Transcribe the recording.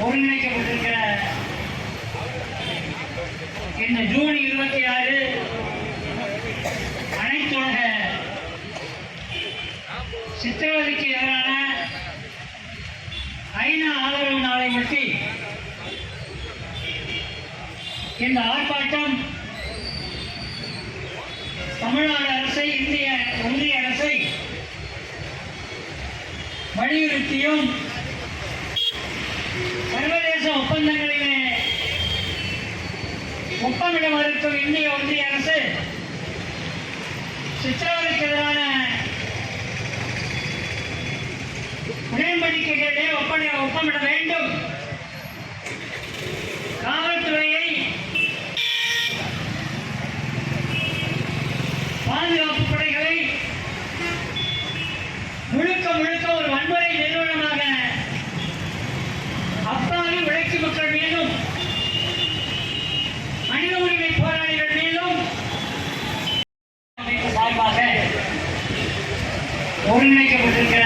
ஒருங்கிணைக்கப்பட்டிருக்கிற இந்த ஜூன் 26 அனைத்துலக சித்திரவதைக்கு எதிரான ஐநா ஆதரவு நாளை ஒட்டி இந்த ஆர்ப்பாட்டம் தமிழ்நாடு அரசை ஒன்றிய அரசை வலியுறுத்தியும் சர்வதேச ஒப்பந்தங்களிலே ஒப்பமிட மறுக்கும் இந்திய ஒன்றிய அரசு சித்திரவதைக்கு எதிரான உடன்படிக்கைகளிலே ஒப்பமிட வேண்டும். காவல்துறையை பாதுகாப்பு படைகளை முழுக்க ஒரு வன்முறை நிறுவனமாக அப்பாவி உழைக்கு மக்கள் மீதும் மனித உரிமை போராளிகள் மீதும் சார்பாக ஒருங்கிணைக்கப்பட்டிருக்கிற